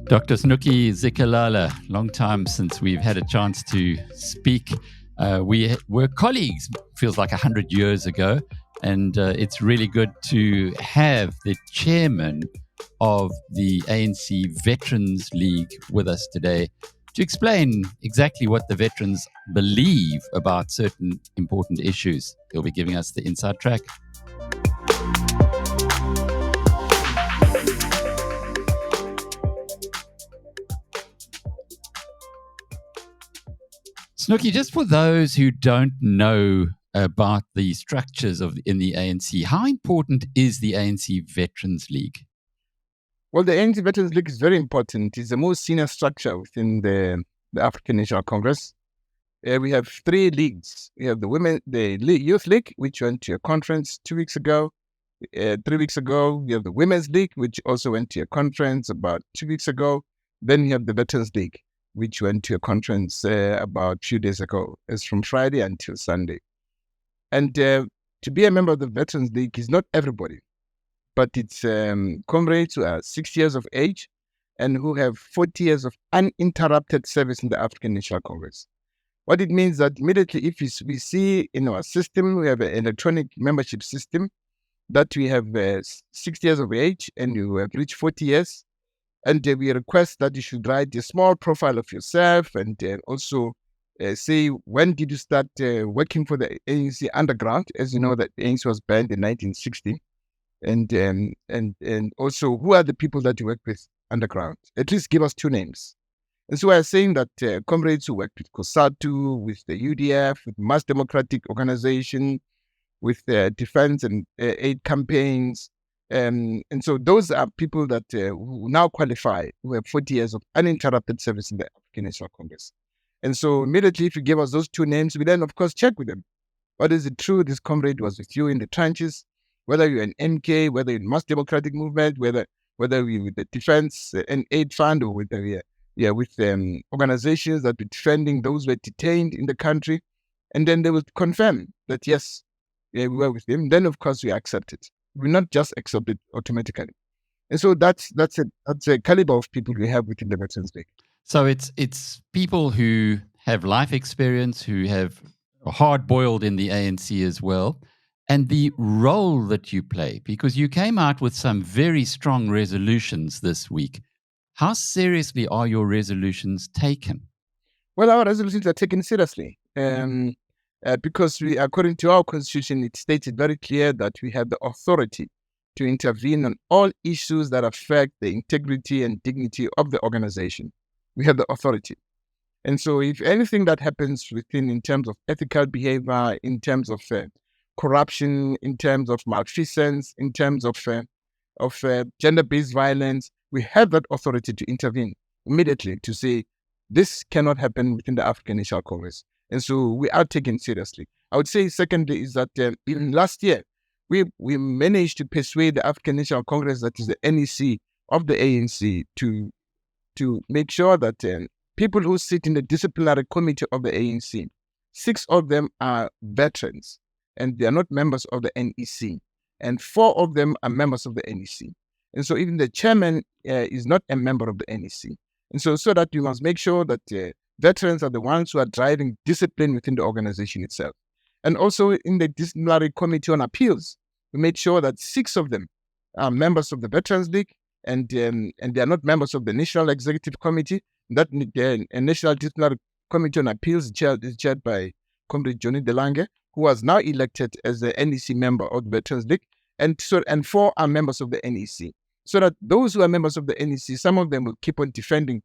Dr. Snuki Zikalala, long time since we've had a chance to speak. We were colleagues, feels like 100 years ago, and it's really good to have the chairman of the ANC Veterans League with us today to explain exactly what the veterans believe about certain important issues. He'll be giving us the inside track. Snuki, just for those who don't know about the structures in the ANC, how important is the ANC Veterans League? Well, the ANC Veterans League is very important. It's the most senior structure within the African National Congress. We have three leagues. We have the Youth League, which went to a conference 2 weeks ago. 3 weeks ago, we have the Women's League, which also went to a conference about 2 weeks ago. Then we have the Veterans League, which went to a conference about a few days ago. It's from Friday until Sunday. And to be a member of the Veterans League is not everybody, but it's comrades who are 60 years of age and who have 40 years of uninterrupted service in the African National Congress. What it means that immediately if we see in our system, we have an electronic membership system, that we have 60 years of age and you have reached 40 years, and we request that you should write a small profile of yourself and also say when did you start working for the ANC underground. As you know, that the ANC was banned in 1960. And also who are the people that you work with underground. At least give us 2 names. And so I was saying that comrades who worked with COSATU, with the UDF, with Mass Democratic Organization, with defense and aid campaigns. And so those are people that who now qualify, who have 40 years of uninterrupted service in the African National Congress. And so immediately if you give us those 2 names, we then of course check with them. What is it true this comrade was with you in the trenches? Whether you're an MK, whether you're in Mass Democratic Movement, whether we're with the Defense and Aid Fund, or whether we're with organizations that were defending those who were detained in the country. And then they will confirm that, yes, we were with them. Then, of course, we accept it. We not just accept it automatically. And so that's a caliber of people we have within the Veterans League. So it's people who have life experience, who have hard-boiled in the ANC as well, and the role that you play, because you came out with some very strong resolutions this week. How seriously are your resolutions taken? Well, our resolutions are taken seriously because according to our constitution, it stated very clear that we have the authority to intervene on all issues that affect the integrity and dignity of the organization. We have the authority. And so if anything that happens within in terms of ethical behavior, in terms of corruption, in terms of malfeasance, in terms of gender-based violence, we have that authority to intervene immediately to say this cannot happen within the African National Congress. And so we are taken seriously. I would say secondly is that even last year, we managed to persuade the African National Congress, that is the NEC of the ANC, to make sure that people who sit in the disciplinary committee of the ANC, 6 of them are veterans, and they are not members of the NEC, and 4 of them are members of the NEC. And so even the chairman is not a member of the NEC. And so that we must make sure that veterans are the ones who are driving discipline within the organization itself. And also in the disciplinary committee on appeals, we made sure that 6 of them are members of the Veterans League, and they are not members of the National Executive Committee. That National Disciplinary Committee on Appeals is chaired by Comrade Johnny Delange, who was now elected as the NEC member of the Veterans League, and 4 are members of the NEC. So that those who are members of the NEC, some of them will keep on defending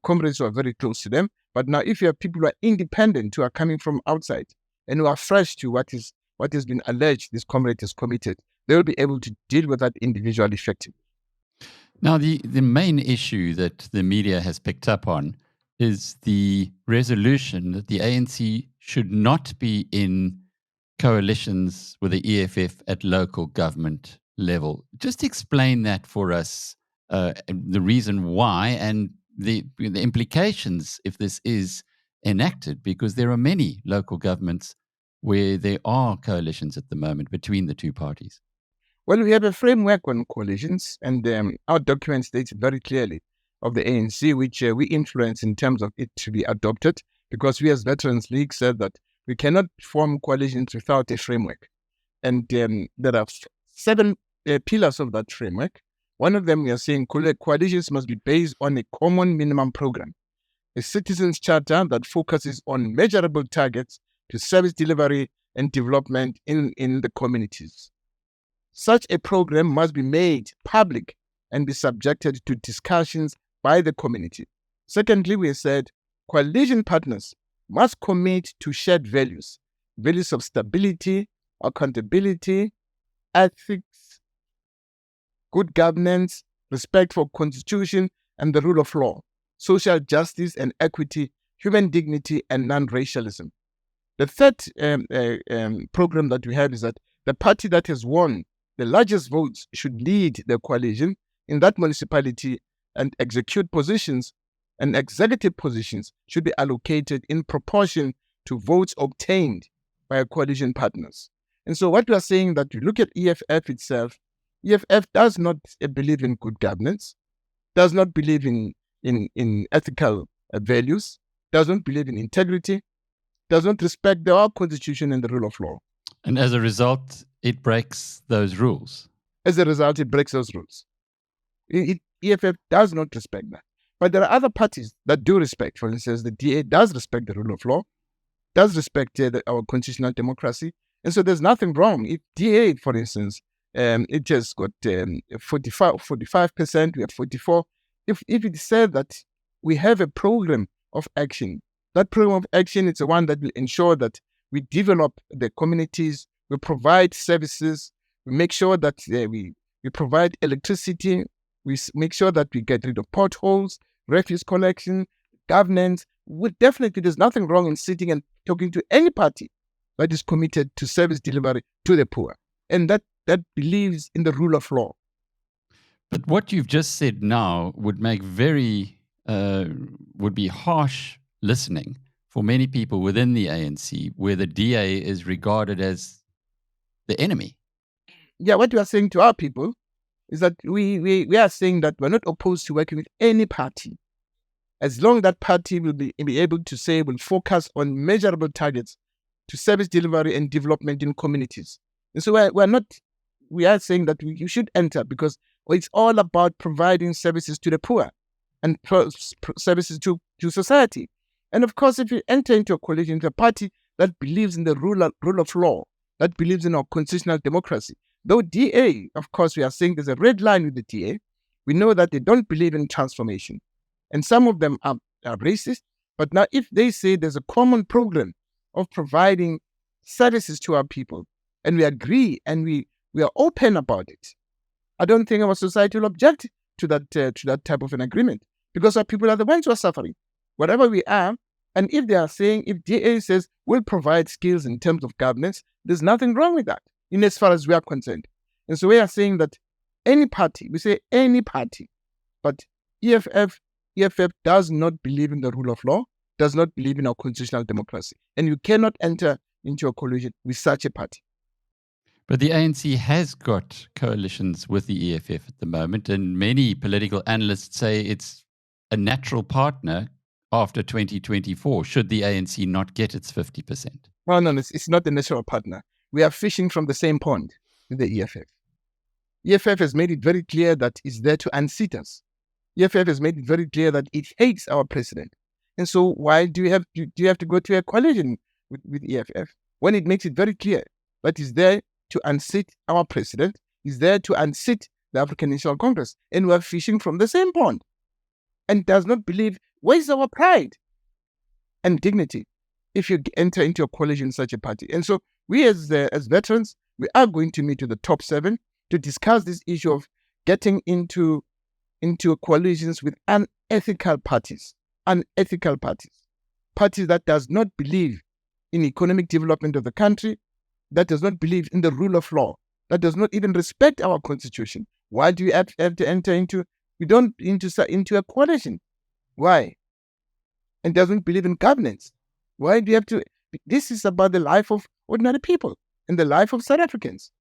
comrades who are very close to them. But now if you have people who are independent, who are coming from outside, and who are fresh to what has been alleged this comrade has committed, they will be able to deal with that individual effectively. Now, the main issue that the media has picked up on is the resolution that the ANC should not be in coalitions with the EFF at local government level. Just explain that for us, the reason why and the implications if this is enacted, because there are many local governments where there are coalitions at the moment between the 2 parties. Well, we have a framework on coalitions, and our document states it very clearly of the ANC, which we influence in terms of it to be adopted, because we as Veterans League said that we cannot form coalitions without a framework. And there are 7 pillars of that framework. One of them, we are saying coalitions must be based on a common minimum program, a citizens' charter that focuses on measurable targets to service delivery and development in the communities. Such a program must be made public and be subjected to discussions by the community. Secondly, we said coalition partners must commit to shared values of stability, accountability, ethics, good governance, respect for constitution and the rule of law, social justice and equity, human dignity, and non-racialism. The third program that we have is that the party that has won the largest votes should lead the coalition in that municipality, and executive positions should be allocated in proportion to votes obtained by our coalition partners. And so what we are saying, that you look at EFF itself, EFF does not believe in good governance, does not believe in ethical values, does not believe in integrity, does not respect our constitution and the rule of law. And as a result, it breaks those rules. As a result, it breaks those rules. EFF does not respect that. But there are other parties that do respect. For instance, the DA does respect the rule of law, does respect our constitutional democracy. And so there's nothing wrong. If DA, for instance, it just got 45%, we have 44%. If it said that we have a program of action, that program of action is the one that will ensure that we develop the communities, we provide services, we make sure that we provide electricity, we make sure that we get rid of potholes, refuse collection, governance. Definitely, there's nothing wrong in sitting and talking to any party that is committed to service delivery to the poor, and that believes in the rule of law. But what you've just said now would make would be harsh listening for many people within the ANC, where the DA is regarded as the enemy. Yeah, what we are saying to our people is that we are saying that we're not opposed to working with any party, as long as that party will be able to say will focus on measurable targets to service delivery and development in communities. And so we are saying that you should enter, because it's all about providing services to the poor and services to society. And of course, if you enter into a coalition with a party that believes in the rule of law, that believes in our constitutional democracy, though DA, of course, we are saying there's a red line with the DA. We know that they don't believe in transformation. And some of them are racist. But now if they say there's a common program of providing services to our people, and we agree and we are open about it, I don't think our society will object to that type of an agreement, because our people are the ones who are suffering, whatever we are. And if they are saying, if DA says we'll provide skills in terms of governance, there's nothing wrong with that, in as far as we are concerned. And so we are saying that any party, we say any party, but EFF does not believe in the rule of law, does not believe in our constitutional democracy. And you cannot enter into a coalition with such a party. But the ANC has got coalitions with the EFF at the moment, and many political analysts say it's a natural partner after 2024, should the ANC not get its 50%. Well, no, it's not the natural partner. We are fishing from the same pond with the EFF. EFF has made it very clear that it's there to unseat us. EFF has made it very clear that it hates our president. And so why do you have to go to a coalition with EFF when it makes it very clear that it's there to unseat our president, is there to unseat the African National Congress, and we're fishing from the same pond, and does not believe, where's our pride and dignity if you enter into a coalition with such a party? And so we as veterans, we are going to meet with the top 7 to discuss this issue of getting into coalitions with unethical parties that does not believe in economic development of the country, that does not believe in the rule of law, that does not even respect our constitution. Why do you have to enter into a coalition? Why? And doesn't believe in governance. Why do you have to? This is about the life of ordinary people and the life of South Africans.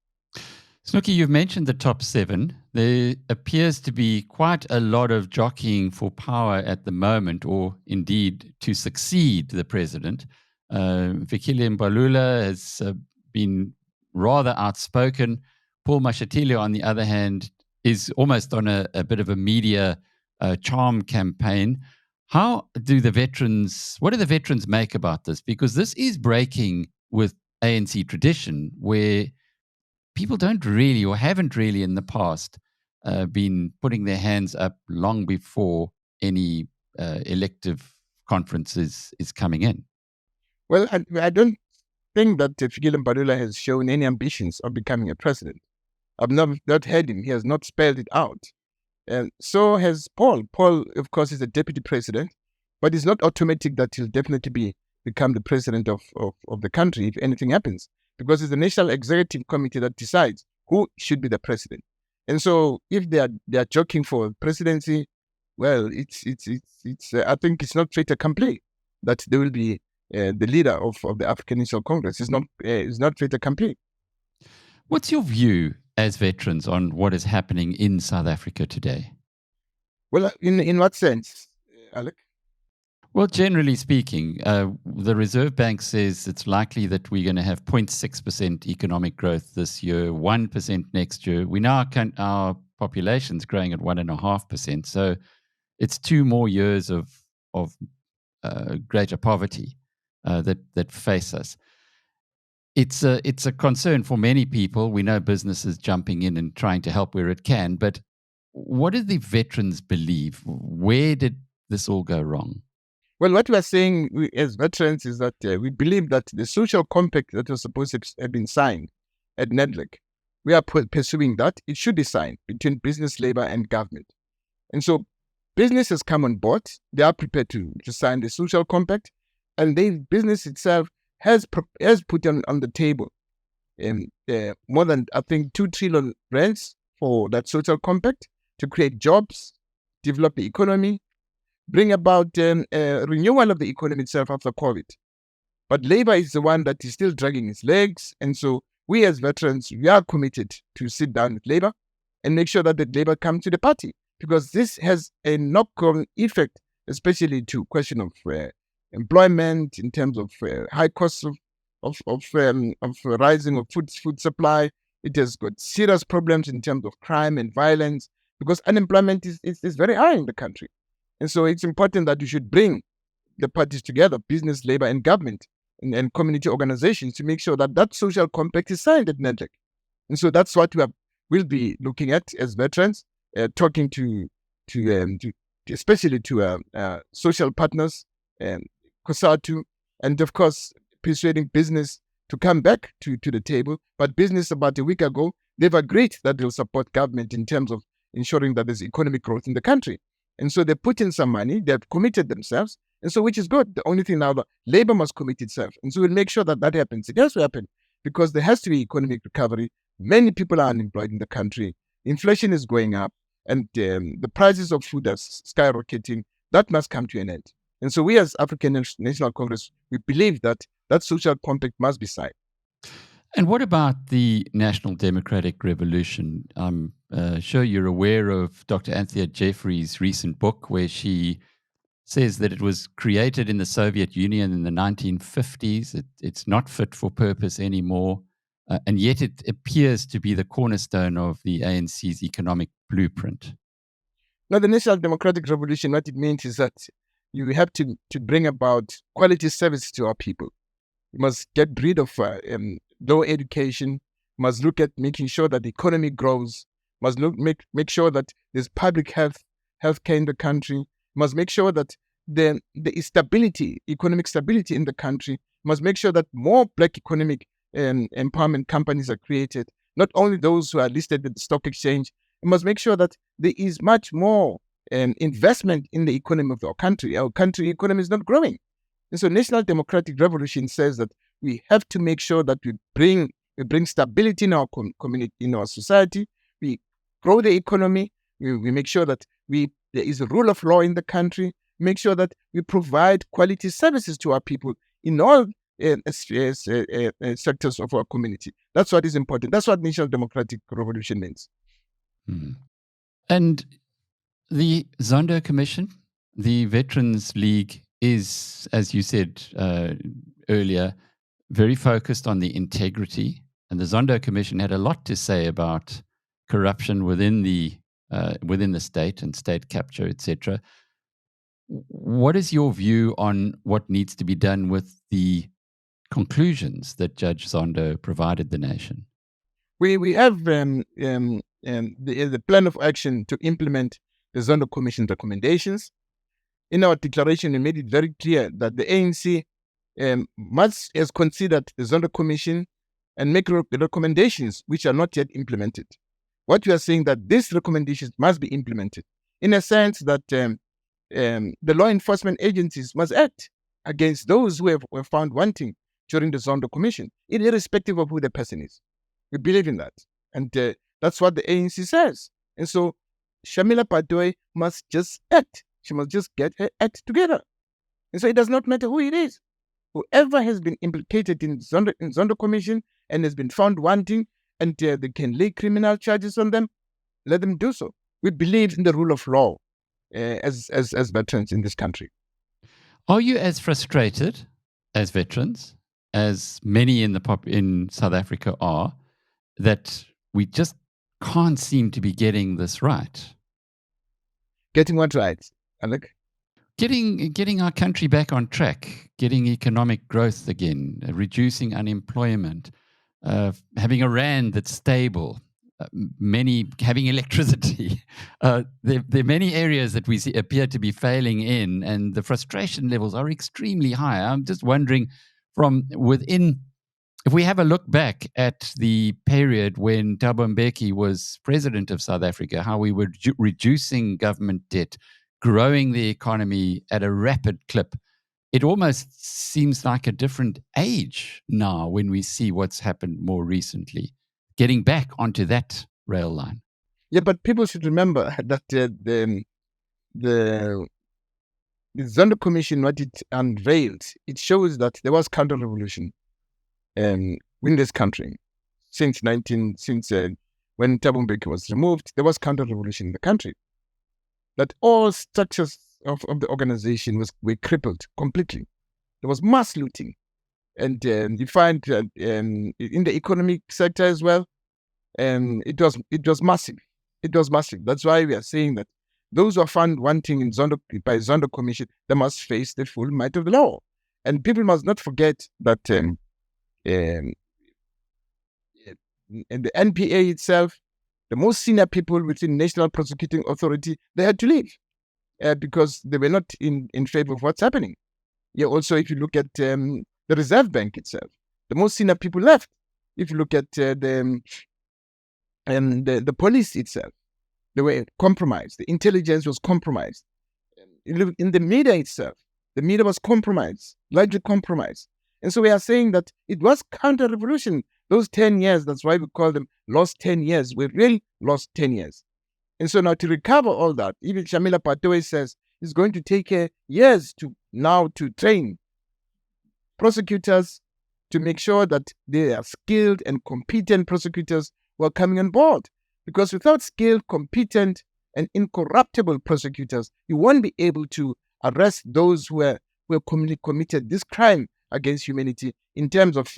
Snooki, you've mentioned the top seven. There appears to be quite a lot of jockeying for power at the moment, or indeed to succeed the president. Fikile Mbalula has been rather outspoken. Paul Mashatile, on the other hand, is almost on a bit of a media charm campaign. What do the veterans make about this? Because this is breaking with ANC tradition, where people don't really or haven't really in the past been putting their hands up long before any elective conference is coming in. Well, I don't think that Fikile Mbalula has shown any ambitions of becoming a president. I've not heard him. He has not spelled it out. And so has Paul. Paul, of course, is a deputy president, but it's not automatic that he'll definitely become the president of the country if anything happens, because it's the National Executive Committee that decides who should be the president. And so if they are jockeying for presidency, well, it's I think it's not fait accompli that they will be the leader of the African National Congress. It's not fait accompli. What's your view as veterans on what is happening in South Africa today? Well, in what sense, Alec? Well, generally speaking, the Reserve Bank says it's likely that we're going to have 0.6% economic growth this year, 1% next year. Our population's growing at 1.5%. So it's 2 more years of greater poverty that face us. It's a concern for many people. We know businesses jumping in and trying to help where it can. But what do the veterans believe? Where did this all go wrong? Well, what we are saying as veterans is that we believe that the social compact that was supposed to have been signed at NEDLEC, we are pursuing that. It should be signed between business, labor, and government. And so business has come on board. They are prepared to sign the social compact. And the business itself has put on the table more than, I think, 2 trillion rands for that social compact to create jobs, develop the economy, bring about renewal of the economy itself after COVID. But labor is the one that is still dragging its legs. And so we as veterans, we are committed to sit down with labor and make sure that the labor comes to the party, because this has a knock-on effect, especially to question of employment, in terms of high costs of rising of food supply. It has got serious problems in terms of crime and violence, because unemployment is very high in the country. And so it's important that you should bring the parties together, business, labor, and government, and community organizations, to make sure that that social compact is signed at NEDLEC. And so that's what we'll be looking at as veterans, talking to especially to social partners, COSATU, and of course persuading business to come back to the table. But business, about a week ago, they've agreed that they'll support government in terms of ensuring that there's economic growth in the country. And so they put in some money, they've committed themselves, and so which is good. The only thing now, that labor must commit itself. And so we'll make sure that that happens. It has to happen, because there has to be economic recovery. Many people are unemployed in the country. Inflation is going up, and the prices of food are skyrocketing. That must come to an end. And so we as African National Congress, we believe that that social compact must be signed. And what about the National Democratic Revolution? I'm sure you're aware of Dr. Anthea Jeffrey's recent book, where she says that it was created in the Soviet Union in the 1950s. It's not fit for purpose anymore. And yet it appears to be the cornerstone of the ANC's economic blueprint. Now, the National Democratic Revolution, what it means is that you have to bring about quality services to our people. You must get rid of low education, must look at making sure that the economy grows, must make sure that there's public healthcare in the country, must make sure that the stability, economic stability in the country, must make sure that more black economic empowerment companies are created, not only those who are listed at the stock exchange. It must make sure that there is much more investment in the economy of our country. Our country economy is not growing. And so National Democratic Revolution says that we have to make sure that we bring stability in our community, in our society. We grow the economy. We make sure that there is a rule of law in the country. Make sure that we provide quality services to our people in all sectors of our community. That's what is important. That's what national democratic revolution means. Mm. And the Zondo Commission, the Veterans League, is, as you said earlier, very focused on the integrity. And the Zondo Commission had a lot to say about corruption within the state and state capture, etc. What is your view on what needs to be done with the conclusions that Judge Zondo provided the nation? We have the plan of action to implement the Zondo Commission recommendations. In our declaration, we made it very clear that the ANC has considered the Zondo Commission and make recommendations which are not yet implemented. What we are saying that these recommendations must be implemented in a sense that the law enforcement agencies must act against those who were found wanting during the Zondo Commission, irrespective of who the person is. We believe in that. And that's what the ANC says. And so Shamila Padoe must just act. She must just get her act together. And so it does not matter who it is. Whoever has been implicated in Zondo Commission and has been found wanting, and they can lay criminal charges on them, let them do so. We believe in the rule of law as veterans in this country. Are you as frustrated as veterans as many in South Africa are, that we just can't seem to be getting this right? Getting what right, Alec? Getting our country back on track, getting economic growth again, reducing unemployment, having a rand that's stable, having electricity. There are many areas that we see appear to be failing in, and the frustration levels are extremely high. I'm just wondering, from within, if we have a look back at the period when Thabo Mbeki was president of South Africa, how we were reducing government debt, growing the economy at a rapid clip, it almost seems like a different age now when we see what's happened more recently, getting back onto that rail line. Yeah, but people should remember that the Zondo Commission, what it unveiled, it shows that there was counter-revolution in this country since when Thabo Mbeki was removed. There was counter-revolution in the country. That all structures of the organization were crippled completely. There was mass looting, and you find in the economic sector as well. It was massive. It was massive. That's why we are saying that those who are found wanting by Zondo Commission, they must face the full might of the law. And people must not forget that in the NPA itself, the most senior people within National Prosecuting Authority, they had to leave because they were not in favor of what's happening. Yeah. Also, if you look at the Reserve Bank itself, the most senior people left. If you look at the police itself, they were compromised. The intelligence was compromised. In the media itself, the media was compromised, largely compromised. And so we are saying that it was counter-revolution. Those 10 years, that's why we call them lost 10 years. We really lost 10 years. And so now to recover all that, even Shamila Padoe says it's going to take years to train prosecutors to make sure that they are skilled and competent prosecutors who are coming on board. Because without skilled, competent, and incorruptible prosecutors, you won't be able to arrest those who have committed this crime against humanity in terms of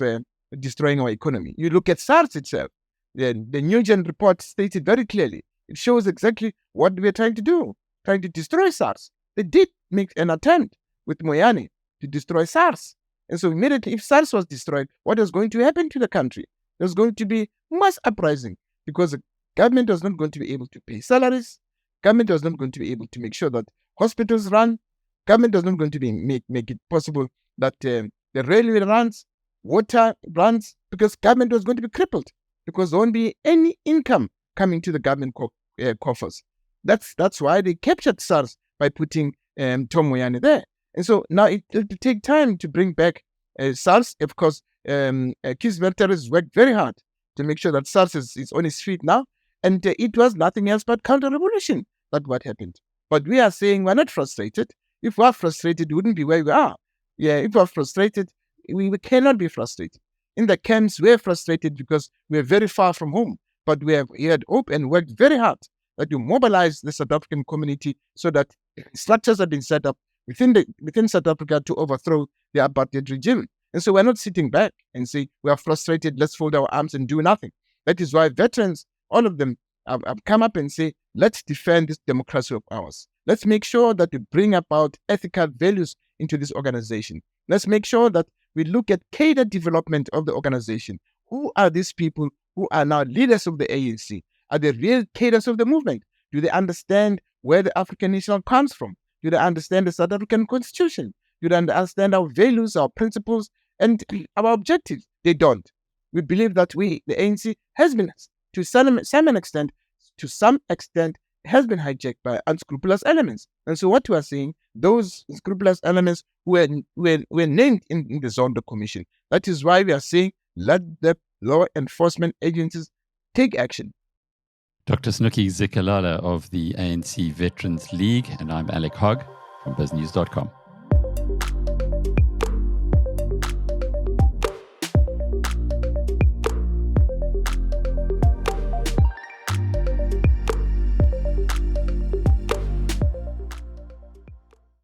destroying our economy. You look at SARS itself. The Nugent report stated very clearly. It shows exactly what we are trying to do, trying to destroy SARS. They did make an attempt with Moyane to destroy SARS. And so immediately, if SARS was destroyed, what was going to happen to the country? There's going to be mass uprising because the government was not going to be able to pay salaries. Government was not going to be able to make sure that hospitals run. Government was not going to make it possible that the railway runs, water runs, because government was going to be crippled because there won't be any income coming to the government coffers. That's why they captured SARS by putting Tom Moyane there. And so now it will take time to bring back SARS. Of course, Kees Werther worked very hard to make sure that SARS is on its feet now. And it was nothing else but counter-revolution. That's what happened. But we are saying we're not frustrated. If we are frustrated, we wouldn't be where we are. Yeah, if we are frustrated, we cannot be frustrated. In the camps, we're frustrated because we're very far from home, but we had hope and worked very hard that you mobilize the South African community so that structures have been set up within South Africa to overthrow the apartheid regime. And so we're not sitting back and say, we are frustrated, let's fold our arms and do nothing. That is why veterans, all of them, have come up and say, let's defend this democracy of ours. Let's make sure that we bring about ethical values into this organization. Let's make sure that we look at cadre development of the organization. Who are these people who are now leaders of the ANC? Are they real cadres of the movement? Do they understand where the African nation comes from? Do they understand the South African Constitution? Do they understand our values, our principles, and our objectives? They don't. We believe that the ANC, has been, to some extent, has been hijacked by unscrupulous elements. And so what we are seeing, those unscrupulous elements were named in the Zondo Commission. That is why we are saying, let the law enforcement agencies take action. Dr. Snuki Zikalala of the ANC Veterans League, and I'm Alec Hogg from BizNews.com.